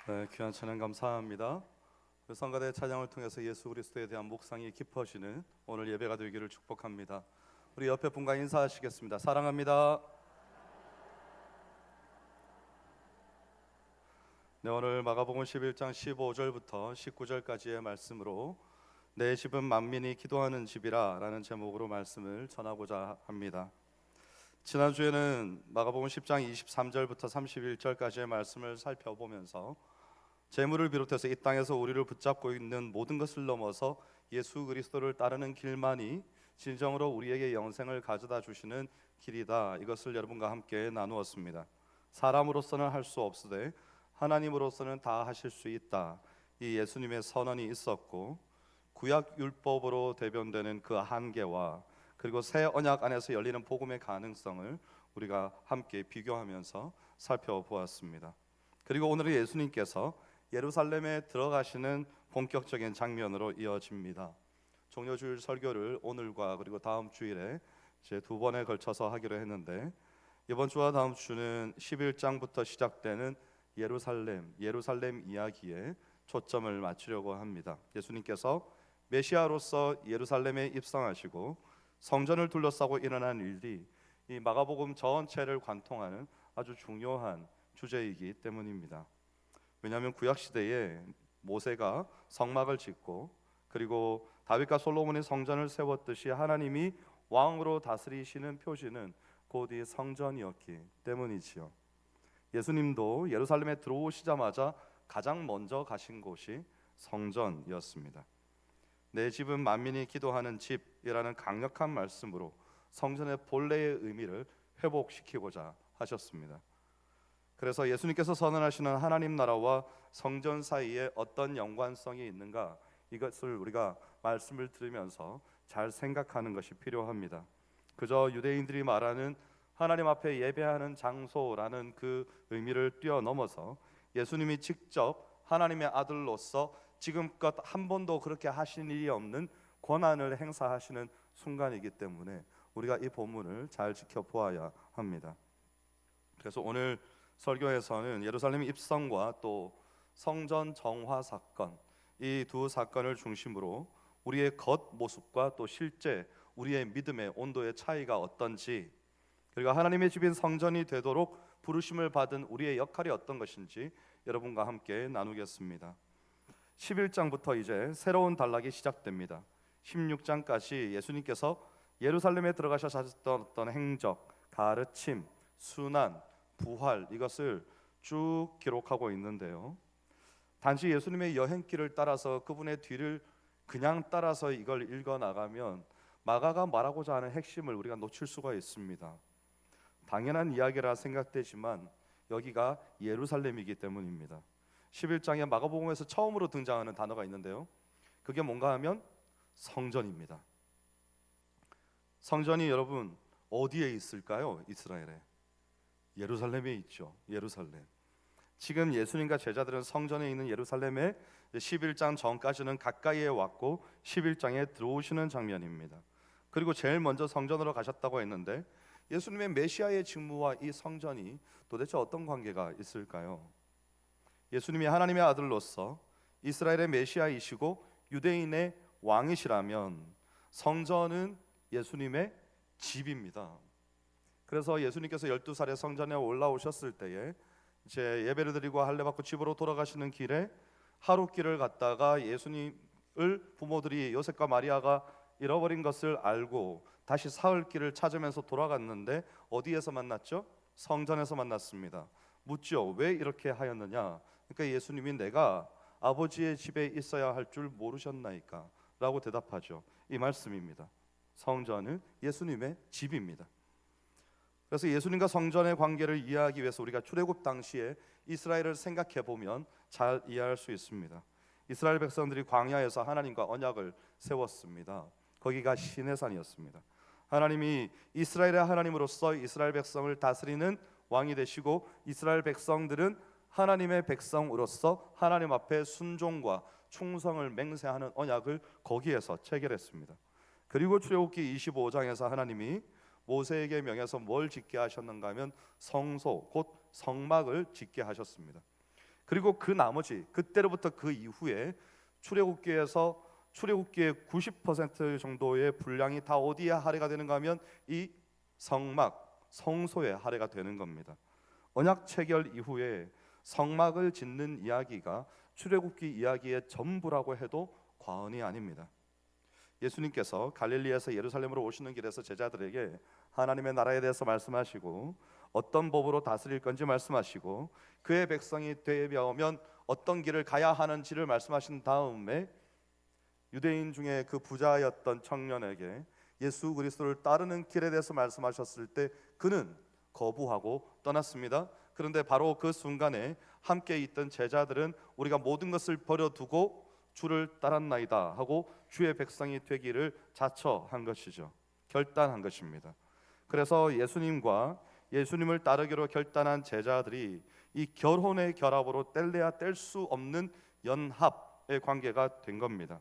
네, 귀한 찬양 감사합니다. 성가대 찬양을 통해서 예수 그리스도에 대한 묵상이 깊어지는 오늘 예배가 되기를 축복합니다. 우리 옆에 분과 인사하시겠습니다. 사랑합니다. 네, 오늘 마가복음 11장 15절부터 19절까지의 말씀으로 내 집은 만민이 기도하는 집이라 라는 제목으로 말씀을 전하고자 합니다. 지난주에는 마가복음 10장 23절부터 31절까지의 말씀을 살펴보면서 재물을 비롯해서 이 땅에서 우리를 붙잡고 있는 모든 것을 넘어서 예수 그리스도를 따르는 길만이 진정으로 우리에게 영생을 가져다 주시는 길이다, 이것을 여러분과 함께 나누었습니다. 사람으로서는 할 수 없으되 하나님으로서는 다 하실 수 있다, 이 예수님의 선언이 있었고, 구약 율법으로 대변되는 그 한계와 그리고 새 언약 안에서 열리는 복음의 가능성을 우리가 함께 비교하면서 살펴보았습니다. 그리고 오늘은 예수님께서 예루살렘에 들어가시는 본격적인 장면으로 이어집니다. 종려주일 설교를 오늘과 그리고 다음 주일에 이제 두 번에 걸쳐서 하기로 했는데, 이번 주와 다음 주는 11장부터 시작되는 예루살렘 이야기에 초점을 맞추려고 합니다. 예수님께서 메시아로서 예루살렘에 입성하시고 성전을 둘러싸고 일어난 일이 이 마가복음 전체를 관통하는 아주 중요한 주제이기 때문입니다. 왜냐하면 구약시대에 모세가 성막을 짓고 그리고 다윗과 솔로몬이 성전을 세웠듯이 하나님이 왕으로 다스리시는 표시는 곧 이 성전이었기 때문이지요. 예수님도 예루살렘에 들어오시자마자 가장 먼저 가신 곳이 성전이었습니다. 내 집은 만민이 기도하는 집이라는 강력한 말씀으로 성전의 본래의 의미를 회복시키고자 하셨습니다. 그래서 예수님께서 선언하시는 하나님 나라와 성전 사이에 어떤 연관성이 있는가, 이것을 우리가 말씀을 들으면서 잘 생각하는 것이 필요합니다. 그저 유대인들이 말하는 하나님 앞에 예배하는 장소라는 그 의미를 뛰어넘어서 예수님이 직접 하나님의 아들로서 지금껏 한 번도 그렇게 하신 일이 없는 권한을 행사하시는 순간이기 때문에 우리가 이 본문을 잘 지켜보아야 합니다. 그래서 오늘 설교에서는 예루살렘 입성과 또 성전 정화 사건, 이 두 사건을 중심으로 우리의 겉모습과 또 실제 우리의 믿음의 온도의 차이가 어떤지, 그리고 하나님의 집인 성전이 되도록 부르심을 받은 우리의 역할이 어떤 것인지 여러분과 함께 나누겠습니다. 11장부터 이제 새로운 단락이 시작됩니다. 16장까지 예수님께서 예루살렘에 들어가셔서 하셨던 행적, 가르침, 순환, 부활, 이것을 쭉 기록하고 있는데요, 단지 예수님의 여행길을 따라서 그분의 뒤를 그냥 따라서 이걸 읽어나가면 마가가 말하고자 하는 핵심을 우리가 놓칠 수가 있습니다. 당연한 이야기라 생각되지만 여기가 예루살렘이기 때문입니다. 11장에 마가복음에서 처음으로 등장하는 단어가 있는데요, 그게 뭔가 하면 성전입니다. 성전이 여러분 어디에 있을까요? 이스라엘에 예루살렘에 있죠. 예루살렘. 지금 예수님과 제자들은 성전에 있는 예루살렘에 11장 전까지는 가까이에 왔고 11장에 들어오시는 장면입니다. 그리고 제일 먼저 성전으로 가셨다고 했는데, 예수님의 메시아의 직무와 이 성전이 도대체 어떤 관계가 있을까요? 예수님이 하나님의 아들로서 이스라엘의 메시아이시고 유대인의 왕이시라면 성전은 예수님의 집입니다. 그래서 예수님께서 12살에 성전에 올라오셨을 때에 이제 예배를 드리고 할례 받고 집으로 돌아가시는 길에 하룻길을 갔다가 예수님을 부모들이 요셉과 마리아가 잃어버린 것을 알고 다시 사흘길을 찾으면서 돌아갔는데 어디에서 만났죠? 성전에서 만났습니다. 묻죠. 왜 이렇게 하였느냐? 그러니까 예수님이 내가 아버지의 집에 있어야 할 줄 모르셨나이까? 라고 대답하죠. 이 말씀입니다. 성전은 예수님의 집입니다. 그래서 예수님과 성전의 관계를 이해하기 위해서 우리가 출애굽 당시에 이스라엘을 생각해 보면 잘 이해할 수 있습니다. 이스라엘 백성들이 광야에서 하나님과 언약을 세웠습니다. 거기가 시내산이었습니다. 하나님이 이스라엘의 하나님으로서 이스라엘 백성을 다스리는 왕이 되시고, 이스라엘 백성들은 하나님의 백성으로서 하나님 앞에 순종과 충성을 맹세하는 언약을 거기에서 체결했습니다. 그리고 출애굽기 25장에서 하나님이 모세에게 명해서 뭘 짓게 하셨는가 하면 성소, 곧 성막을 짓게 하셨습니다. 그리고 그 나머지 그때로부터 그 이후에 출애굽기에서 출애굽기의 90% 정도의 분량이 다 어디에 할애가 되는가 하면 이 성막, 성소에 할애가 되는 겁니다. 언약 체결 이후에 성막을 짓는 이야기가 출애굽기 이야기의 전부라고 해도 과언이 아닙니다. 예수님께서 갈릴리에서 예루살렘으로 오시는 길에서 제자들에게 하나님의 나라에 대해서 말씀하시고 어떤 법으로 다스릴 건지 말씀하시고 그의 백성이 되려면 어떤 길을 가야 하는지를 말씀하신 다음에 유대인 중에 그 부자였던 청년에게 예수 그리스도를 따르는 길에 대해서 말씀하셨을 때 그는 거부하고 떠났습니다. 그런데 바로 그 순간에 함께 있던 제자들은 우리가 모든 것을 버려두고 주를 따랐나이다 하고 주의 백성이 되기를 자처한 것이죠. 결단한 것입니다. 그래서 예수님을 따르기로 결단한 제자들이 이 결혼의 결합으로 뗄래야 뗄 수 없는 연합의 관계가 된 겁니다.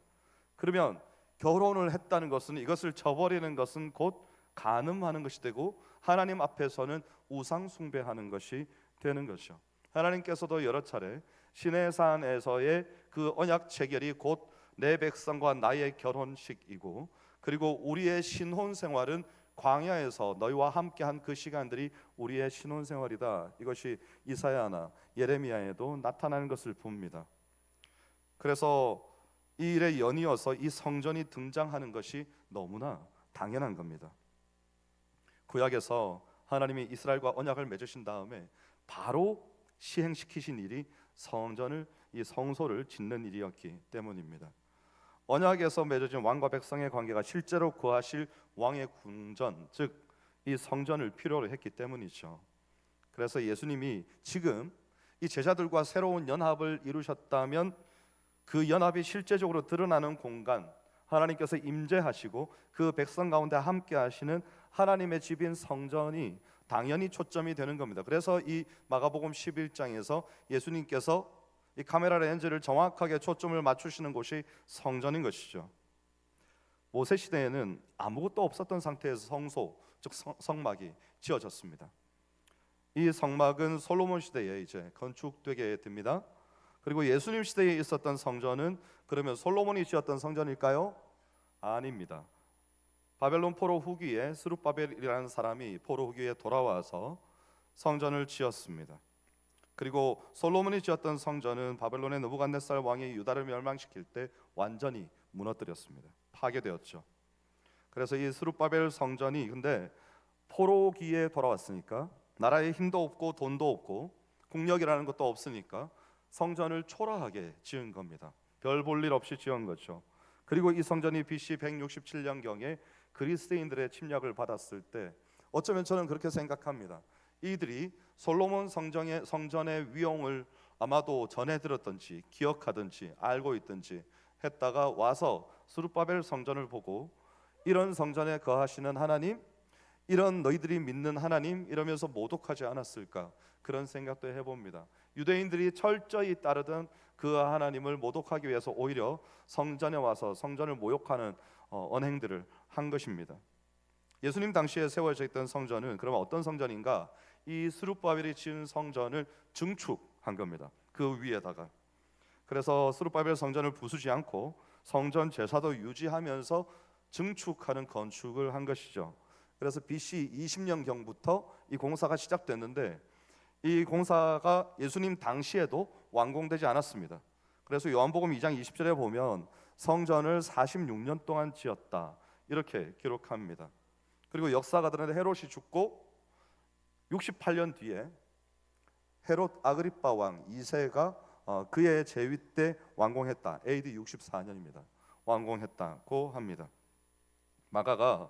그러면 결혼을 했다는 것은 이것을 저버리는 것은 곧 간음하는 것이 되고 하나님 앞에서는 우상 숭배하는 것이 되는 것이죠. 하나님께서도 여러 차례 시내산에서의 그 언약 체결이 곧 내 백성과 나의 결혼식이고 그리고 우리의 신혼 생활은 광야에서 너희와 함께한 그 시간들이 우리의 신혼 생활이다. 이것이 이사야나 예레미야에도 나타나는 것을 봅니다. 그래서 이 일에 연이어서 이 성전이 등장하는 것이 너무나 당연한 겁니다. 구약에서 하나님이 이스라엘과 언약을 맺으신 다음에 바로 시행시키신 일이 이 성소를 짓는 일이었기 때문입니다. 언약에서 맺어진 왕과 백성의 관계가 실제로 거하실 왕의 궁전, 즉 이 성전을 필요로 했기 때문이죠. 그래서 예수님이 지금 이 제자들과 새로운 연합을 이루셨다면 그 연합이 실제적으로 드러나는 공간, 하나님께서 임재하시고 그 백성 가운데 함께 하시는 하나님의 집인 성전이 당연히 초점이 되는 겁니다. 그래서 이 마가복음 11장에서 예수님께서 이 카메라 렌즈를 정확하게 초점을 맞추시는 곳이 성전인 것이죠. 모세 시대에는 아무것도 없었던 상태에서 성소, 즉 성막이 지어졌습니다. 이 성막은 솔로몬 시대에 이제 건축되게 됩니다. 그리고 예수님 시대에 있었던 성전은 그러면 솔로몬이 지었던 성전일까요? 아닙니다. 바벨론 포로 후기에 스룹바벨이라는 사람이 포로 후기에 돌아와서 성전을 지었습니다. 그리고 솔로몬이 지었던 성전은 바벨론의 느부갓네살 왕이 유다를 멸망시킬 때 완전히 무너뜨렸습니다. 파괴되었죠. 그래서 이 스룹바벨 성전이 근데 포로기에 돌아왔으니까 나라에 힘도 없고 돈도 없고 국력이라는 것도 없으니까 성전을 초라하게 지은 겁니다. 별 볼 일 없이 지은 거죠. 그리고 이 성전이 BC 167년경에 그리스인들의 침략을 받았을 때 어쩌면 저는 그렇게 생각합니다. 이들이 솔로몬 성전의 위용을 아마도 전해 들었던지 기억하든지 알고 있든지 했다가 와서 스룹바벨 성전을 보고 이런 성전에 거하시는 하나님, 이런 너희들이 믿는 하나님 이러면서 모독하지 않았을까 그런 생각도 해봅니다. 유대인들이 철저히 따르던 그 하나님을 모독하기 위해서 오히려 성전에 와서 성전을 모욕하는 언행들을 한 것입니다. 예수님 당시에 세워져 있던 성전은 그러면 어떤 성전인가? 이 스룹바벨이 지은 성전을 증축한 겁니다. 그 위에다가. 그래서 스룹바벨 성전을 부수지 않고 성전 제사도 유지하면서 증축하는 건축을 한 것이죠. 그래서 BC 20년경부터 이 공사가 시작됐는데 이 공사가 예수님 당시에도 완공되지 않았습니다. 그래서 요한복음 2장 20절에 보면 성전을 46년 동안 지었다 이렇게 기록합니다. 그리고 역사가들은 헤롯이 죽고 68년 뒤에 헤롯 아그리빠 왕 2세가 그의 재위 때 완공했다. AD 64년입니다. 완공했다고 합니다. 마가가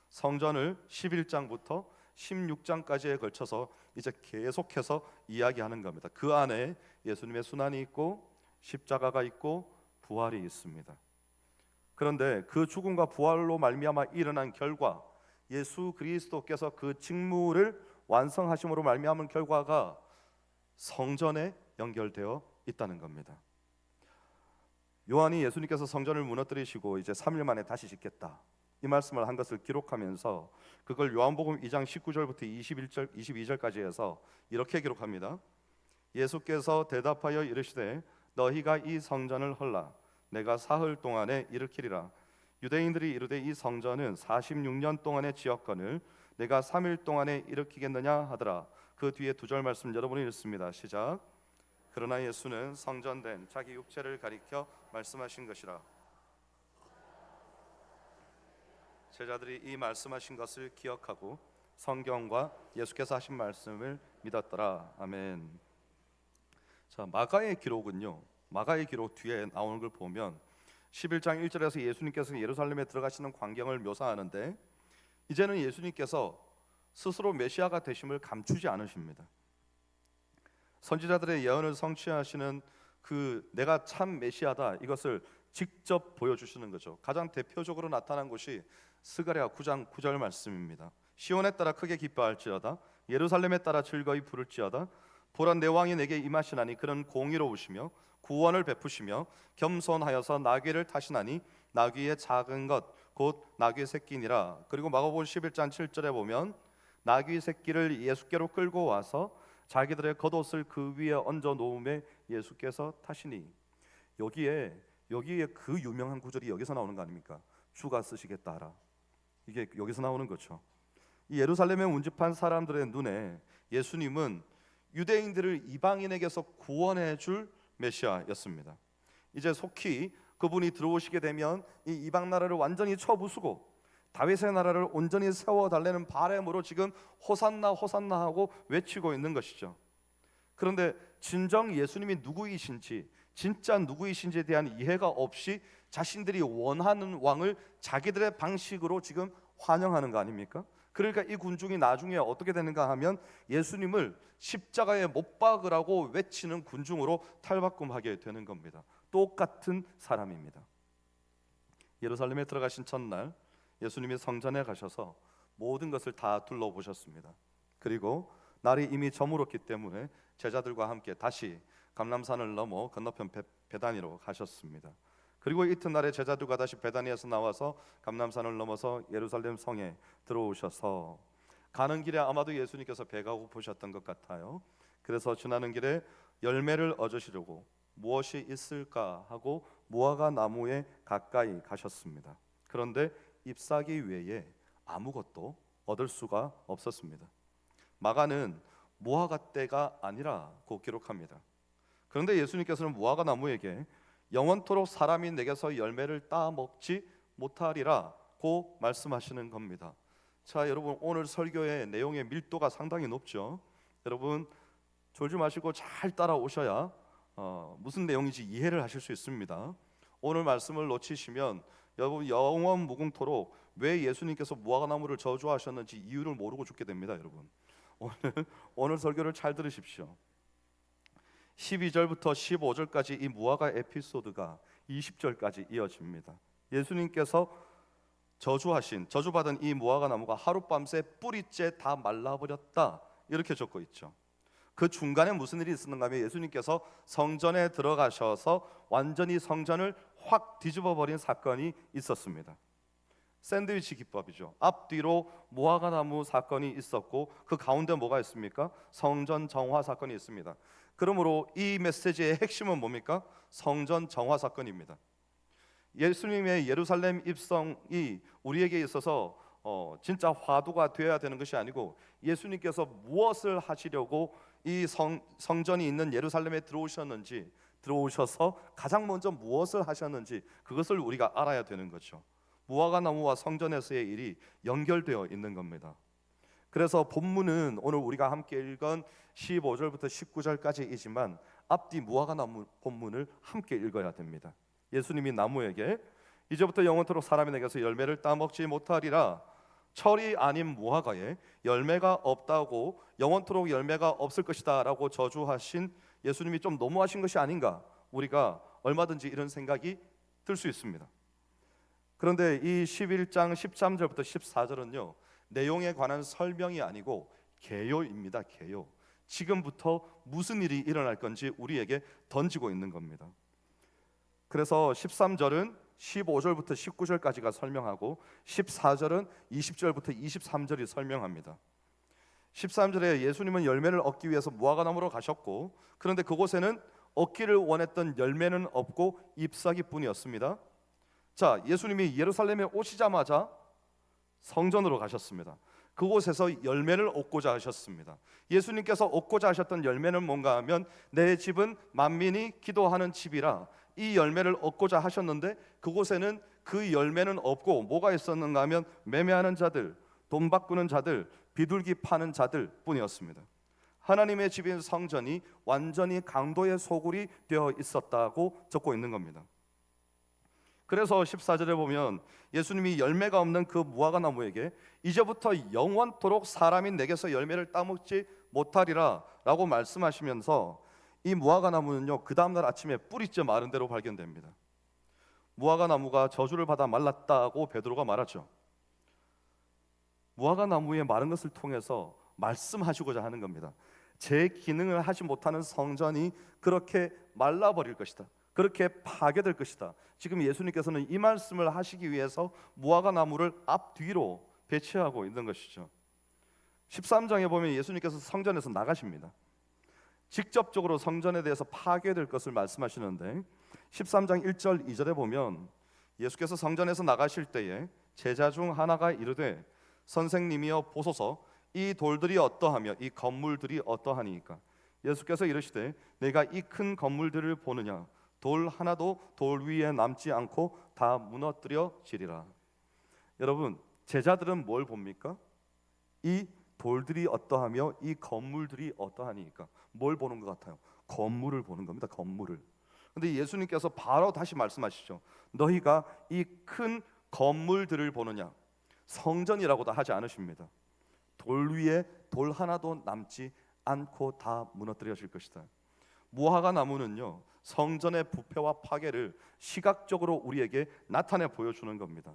성전을 11장부터 16장까지에 걸쳐서 이제 계속해서 이야기하는 겁니다. 그 안에 예수님의 순환이 있고 십자가가 있고 부활이 있습니다. 그런데 그 죽음과 부활로 말미암아 일어난 결과 예수 그리스도께서 그 직무를 완성하심으로 말미암은 결과가 성전에 연결되어 있다는 겁니다. 요한이 예수님께서 성전을 무너뜨리시고 이제 3일 만에 다시 짓겠다 이 말씀을 한 것을 기록하면서 그걸 요한복음 2장 19절부터 22절까지 해서 이렇게 기록합니다. 예수께서 대답하여 이르시되 너희가 이 성전을 헐라 내가 사흘 동안에 일으키리라. 유대인들이 이르되 이 성전은 46년 동안의 지었거늘 내가 3일 동안에 일으키겠느냐 하더라. 그 뒤에 두 절 말씀 여러분이 읽습니다. 시작. 그러나 예수는 성전된 자기 육체를 가리켜 말씀하신 것이라. 제자들이 이 말씀하신 것을 기억하고 성경과 예수께서 하신 말씀을 믿었더라. 아멘. 자, 마가의 기록은요, 마가의 기록 뒤에 나오는 걸 보면 11장 1절에서 예수님께서 예루살렘에 들어가시는 광경을 묘사하는데, 이제는 예수님께서 스스로 메시아가 되심을 감추지 않으십니다. 선지자들의 예언을 성취하시는 그 내가 참 메시아다, 이것을 직접 보여주시는 거죠. 가장 대표적으로 나타난 것이 스가랴 9장 9절 말씀입니다. 시온에 따라 크게 기뻐할지어다 예루살렘에 따라 즐거이 부를지어다 보라 내 왕이 내게 임하시나니 그는 공의로우시며 구원을 베푸시며 겸손하여서 나귀를 타시나니 나귀의 작은 것 곧 나귀 새끼니라. 그리고 마가복음 11장 7절에 보면 나귀 새끼를 예수께로 끌고 와서 자기들의 겉옷을 그 위에 얹어 놓음에 예수께서 타시니. 여기에 그 유명한 구절이 여기서 나오는 거 아닙니까? 주가 쓰시겠다 하라. 이게 여기서 나오는 거죠. 이 예루살렘에 운집한 사람들의 눈에 예수님은 유대인들을 이방인에게서 구원해 줄 메시아였습니다. 이제 속히 그분이 들어오시게 되면 이 이방 나라를 완전히 쳐부수고 다윗의 나라를 온전히 세워달라는 바람으로 지금 호산나 호산나 하고 외치고 있는 것이죠. 그런데 진정 예수님이 누구이신지, 진짜 누구이신지에 대한 이해가 없이 자신들이 원하는 왕을 자기들의 방식으로 지금 환영하는 거 아닙니까? 그러니까 이 군중이 나중에 어떻게 되는가 하면 예수님을 십자가에 못 박으라고 외치는 군중으로 탈바꿈하게 되는 겁니다. 똑같은 사람입니다. 예루살렘에 들어가신 첫날 예수님이 성전에 가셔서 모든 것을 다 둘러보셨습니다. 그리고 날이 이미 저물었기 때문에 제자들과 함께 다시 감람산을 넘어 건너편 베다니로 가셨습니다. 그리고 이튿날에 제자들과 다시 베다니에서 나와서 감람산을 넘어서 예루살렘 성에 들어오셔서 가는 길에 아마도 예수님께서 배가 고프셨던 것 같아요. 그래서 지나는 길에 열매를 얻으시려고 무엇이 있을까 하고 무화과 나무에 가까이 가셨습니다. 그런데 잎사귀 외에 아무것도 얻을 수가 없었습니다. 마가는 무화과 때가 아니라고 기록합니다. 그런데 예수님께서는 무화과 나무에게 영원토록 사람이 내게서 열매를 따 먹지 못하리라고 말씀하시는 겁니다. 자, 여러분, 오늘 설교의 내용의 밀도가 상당히 높죠. 여러분 졸지 마시고 잘 따라오셔야 무슨 내용인지 이해를 하실 수 있습니다. 오늘 말씀을 놓치시면 여러분 영원 무궁토록 왜 예수님께서 무화과 나무를 저주하셨는지 이유를 모르고 죽게 됩니다. 여러분 오늘 설교를 잘 들으십시오. 12절부터 15절까지 이 무화과 에피소드가 20절까지 이어집니다. 예수님께서 저주받은 이 무화과 나무가 하룻밤새 뿌리째 다 말라버렸다, 이렇게 적고 있죠. 그 중간에 무슨 일이 있었는가 하면 예수님께서 성전에 들어가셔서 완전히 성전을 확 뒤집어 버린 사건이 있었습니다. 샌드위치 기법이죠. 앞뒤로 무화과 나무 사건이 있었고 그 가운데 뭐가 있습니까? 성전 정화 사건이 있습니다. 그러므로 이 메시지의 핵심은 뭡니까? 성전 정화 사건입니다. 예수님의 예루살렘 입성이 우리에게 있어서 진짜 화두가 되어야 되는 것이 아니고, 예수님께서 무엇을 하시려고 이 성전이 있는 예루살렘에 들어오셔서 가장 먼저 무엇을 하셨는지 그것을 우리가 알아야 되는 거죠. 무화과 나무와 성전에서의 일이 연결되어 있는 겁니다. 그래서 본문은 오늘 우리가 함께 읽은 15절부터 19절까지이지만 앞뒤 무화과 나무 본문을 함께 읽어야 됩니다. 예수님이 나무에게 이제부터 영원토록 사람이 내게서 열매를 따먹지 못하리라, 철이 아닌 무화과에 열매가 없다고 영원토록 열매가 없을 것이다 라고 저주하신 예수님이 좀 너무하신 것이 아닌가, 우리가 얼마든지 이런 생각이 들 수 있습니다. 그런데 이 11장 13절부터 14절은요 내용에 관한 설명이 아니고 개요입니다. 개요. 지금부터 무슨 일이 일어날 건지 우리에게 던지고 있는 겁니다. 그래서 13절은 15절부터 19절까지가 설명하고 14절은 20절부터 23절이 설명합니다. 13절에 예수님은 열매를 얻기 위해서 무화과나무로 가셨고, 그런데 그곳에는 얻기를 원했던 열매는 없고 잎사귀뿐이었습니다. 자, 예수님이 예루살렘에 오시자마자 성전으로 가셨습니다. 그곳에서 열매를 얻고자 하셨습니다. 예수님께서 얻고자 하셨던 열매는 뭔가 하면 내 집은 만민이 기도하는 집이라, 이 열매를 얻고자 하셨는데 그곳에는 그 열매는 없고 뭐가 있었는가 하면 매매하는 자들, 돈 바꾸는 자들, 비둘기 파는 자들 뿐이었습니다. 하나님의 집인 성전이 완전히 강도의 소굴이 되어 있었다고 적고 있는 겁니다. 그래서 14절에 보면 예수님이 열매가 없는 그 무화과 나무에게 이제부터 영원토록 사람이 내게서 열매를 따먹지 못하리라 라고 말씀하시면서, 이 무화과 나무는요, 그 다음날 아침에 뿌리째 마른 대로 발견됩니다. 무화과 나무가 저주를 받아 말랐다고 베드로가 말하죠. 무화과 나무의 마른 것을 통해서 말씀하시고자 하는 겁니다. 제 기능을 하지 못하는 성전이 그렇게 말라버릴 것이다, 그렇게 파괴될 것이다. 지금 예수님께서는 이 말씀을 하시기 위해서 무화과 나무를 앞뒤로 배치하고 있는 것이죠. 13장에 보면 예수님께서 성전에서 나가십니다. 직접적으로 성전에 대해서 파괴될 것을 말씀하시는데 13장 1절 2절에 보면 예수께서 성전에서 나가실 때에 제자 중 하나가 이르되 선생님이여 보소서, 이 돌들이 어떠하며 이 건물들이 어떠하니까. 예수께서 이르시되 내가 이 큰 건물들을 보느냐, 돌 하나도 돌 위에 남지 않고 다 무너뜨려지리라. 여러분, 제자들은 뭘 봅니까? 이 돌들이 어떠하며 이 건물들이 어떠하니까. 뭘 보는 것 같아요? 건물을 보는 겁니다. 건물을. 근데 예수님께서 바로 다시 말씀하시죠. 너희가 이 큰 건물들을 보느냐. 성전이라고도 하지 않으십니다. 돌 위에 돌 하나도 남지 않고 다 무너뜨려질 것이다. 무화과 나무는요, 성전의 부패와 파괴를 시각적으로 우리에게 나타내 보여주는 겁니다.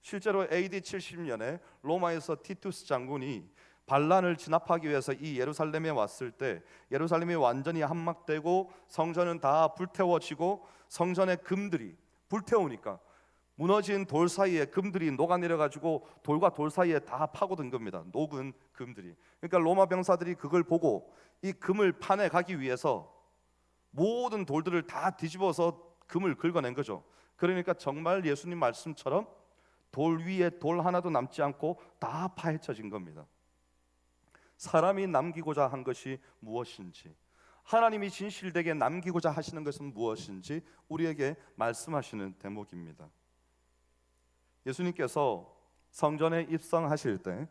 실제로 AD 70년에 로마에서 티투스 장군이 반란을 진압하기 위해서 이 예루살렘에 왔을 때 예루살렘이 완전히 함락되고 성전은 다 불태워지고 성전의 금들이 불태우니까 무너진 돌 사이에 금들이 녹아내려가지고 돌과 돌 사이에 다 파고든 겁니다. 녹은 금들이. 그러니까 로마 병사들이 그걸 보고 이 금을 파내 가기 위해서 모든 돌들을 다 뒤집어서 금을 긁어낸 거죠. 그러니까 정말 예수님 말씀처럼 돌 위에 돌 하나도 남지 않고 다 파헤쳐진 겁니다. 사람이 남기고자 한 것이 무엇인지, 하나님이 진실되게 남기고자 하시는 것은 무엇인지 우리에게 말씀하시는 대목입니다. 예수님께서 성전에 입성하실 때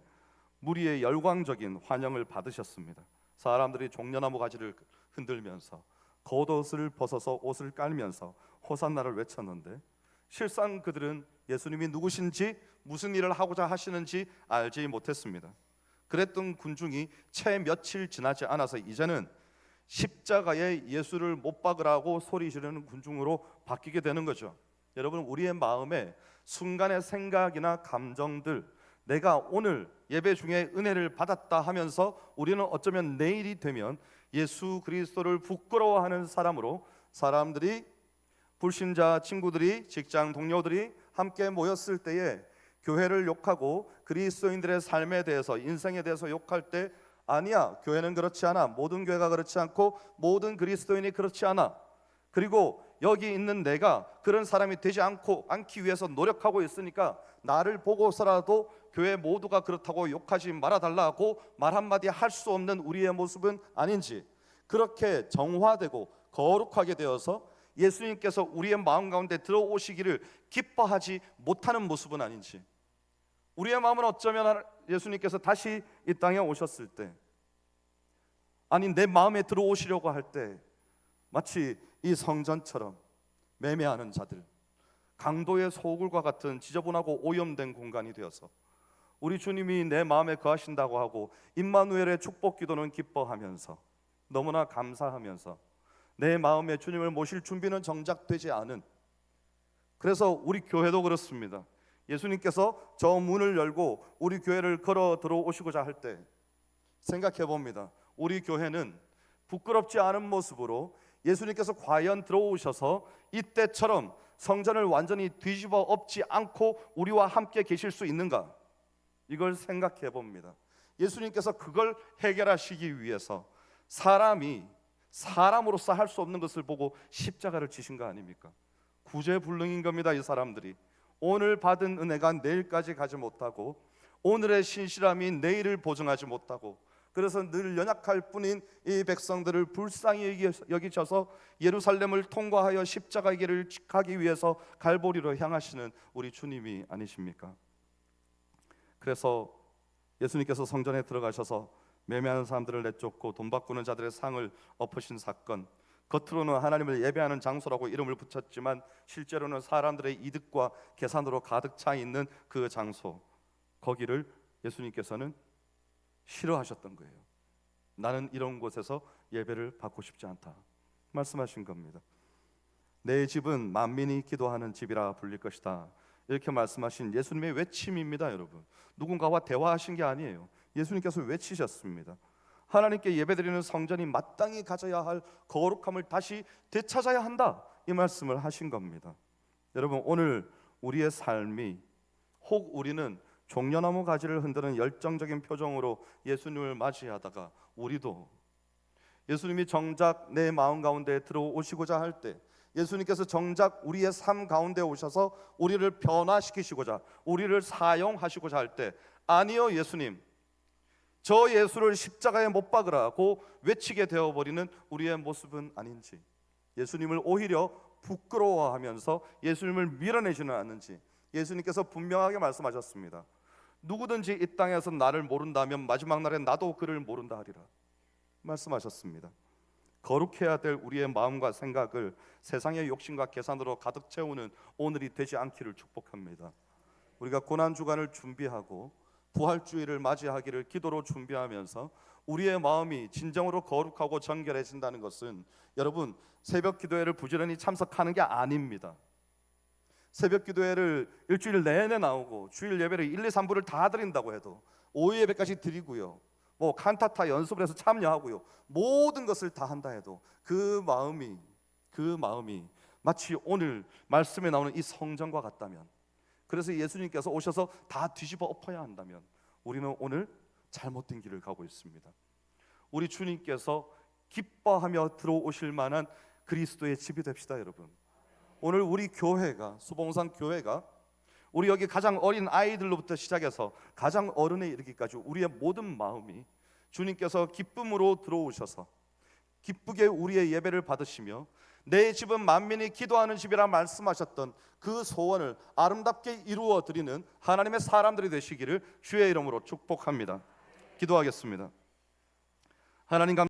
무리의 열광적인 환영을 받으셨습니다. 사람들이 종려나무 가지를 흔들면서 겉옷을 벗어서 옷을 깔면서 호산나를 외쳤는데, 실상 그들은 예수님이 누구신지 무슨 일을 하고자 하시는지 알지 못했습니다. 그랬던 군중이 채 며칠 지나지 않아서 이제는 십자가에 예수를 못 박으라고 소리 지르는 군중으로 바뀌게 되는 거죠. 여러분, 우리의 마음에 순간의 생각이나 감정들, 내가 오늘 예배 중에 은혜를 받았다 하면서 우리는 어쩌면 내일이 되면 예수 그리스도를 부끄러워하는 사람으로, 사람들이, 불신자 친구들이, 직장 동료들이 함께 모였을 때에 교회를 욕하고 그리스도인들의 삶에 대해서, 인생에 대해서 욕할 때, 아니야, 교회는 그렇지 않아, 모든 교회가 그렇지 않고 모든 그리스도인이 그렇지 않아, 그리고 여기 있는 내가 그런 사람이 되지 않기 위해서 노력하고 있으니까 나를 보고서라도 교회 모두가 그렇다고 욕하지 말아달라고 말 한마디 할 수 없는 우리의 모습은 아닌지, 그렇게 정화되고 거룩하게 되어서 예수님께서 우리의 마음 가운데 들어오시기를 기뻐하지 못하는 모습은 아닌지, 우리의 마음은 어쩌면 예수님께서 다시 이 땅에 오셨을 때, 아니 내 마음에 들어오시려고 할 때 마치 이 성전처럼 매매하는 자들, 강도의 소굴과 같은 지저분하고 오염된 공간이 되어서 우리 주님이 내 마음에 거하신다고 하고 임마누엘의 축복 기도는 기뻐하면서 너무나 감사하면서 내 마음에 주님을 모실 준비는 정작 되지 않은, 그래서 우리 교회도 그렇습니다. 예수님께서 저 문을 열고 우리 교회를 걸어 들어오시고자 할 때 생각해 봅니다. 우리 교회는 부끄럽지 않은 모습으로 예수님께서 과연 들어오셔서 이때처럼 성전을 완전히 뒤집어 엎지 않고 우리와 함께 계실 수 있는가? 이걸 생각해 봅니다. 예수님께서 그걸 해결하시기 위해서 사람이 사람으로서 할 수 없는 것을 보고 십자가를 지신 거 아닙니까? 구제불능인 겁니다. 이 사람들이 오늘 받은 은혜가 내일까지 가지 못하고 오늘의 신실함이 내일을 보증하지 못하고, 그래서 늘 연약할 뿐인 이 백성들을 불쌍히 여기셔서 예루살렘을 통과하여 십자가의 길을 가기 위해서 갈보리로 향하시는 우리 주님이 아니십니까? 그래서 예수님께서 성전에 들어가셔서 매매하는 사람들을 내쫓고 돈 바꾸는 자들의 상을 엎으신 사건, 겉으로는 하나님을 예배하는 장소라고 이름을 붙였지만 실제로는 사람들의 이득과 계산으로 가득 차 있는 그 장소, 거기를 예수님께서는 싫어하셨던 거예요. 나는 이런 곳에서 예배를 받고 싶지 않다 말씀하신 겁니다. 내 집은 만민이 기도하는 집이라 불릴 것이다, 이렇게 말씀하신 예수님의 외침입니다. 여러분, 누군가와 대화하신 게 아니에요. 예수님께서 외치셨습니다. 하나님께 예배드리는 성전이 마땅히 가져야 할 거룩함을 다시 되찾아야 한다, 이 말씀을 하신 겁니다. 여러분, 오늘 우리의 삶이, 혹 우리는 종려나무 가지를 흔드는 열정적인 표정으로 예수님을 맞이하다가 우리도 예수님이 정작 내 마음 가운데 들어오시고자 할 때, 예수님께서 정작 우리의 삶 가운데 오셔서 우리를 변화시키시고자, 우리를 사용하시고자 할 때, 아니요 예수님, 저 예수를 십자가에 못 박으라고 외치게 되어버리는 우리의 모습은 아닌지, 예수님을 오히려 부끄러워하면서 예수님을 밀어내지는 않는지, 예수님께서 분명하게 말씀하셨습니다. 누구든지 이 땅에서 나를 모른다면 마지막 날에 나도 그를 모른다 하리라 말씀하셨습니다. 거룩해야 될 우리의 마음과 생각을 세상의 욕심과 계산으로 가득 채우는 오늘이 되지 않기를 축복합니다. 우리가 고난주간을 준비하고 부활주의를 맞이하기를 기도로 준비하면서 우리의 마음이 진정으로 거룩하고 정결해진다는 것은, 여러분, 새벽 기도회를 부지런히 참석하는 게 아닙니다. 새벽 기도회를 일주일 내내 나오고 주일 예배를 1, 2, 3부를 다 드린다고 해도, 오후 예배까지 드리고요, 뭐 칸타타 연습을 해서 참여하고요, 모든 것을 다 한다 해도 그 마음이 마치 오늘 말씀에 나오는 이 성전과 같다면, 그래서 예수님께서 오셔서 다 뒤집어 엎어야 한다면 우리는 오늘 잘못된 길을 가고 있습니다. 우리 주님께서 기뻐하며 들어오실 만한 그리스도의 집이 됩시다. 여러분, 오늘 우리 교회가, 수봉산 교회가, 우리 여기 가장 어린 아이들로부터 시작해서 가장 어른에 이르기까지 우리의 모든 마음이 주님께서 기쁨으로 들어오셔서 기쁘게 우리의 예배를 받으시며 내 집은 만민이 기도하는 집이라 말씀하셨던 그 소원을 아름답게 이루어 드리는 하나님의 사람들이 되시기를 주의 이름으로 축복합니다. 기도하겠습니다. 하나님,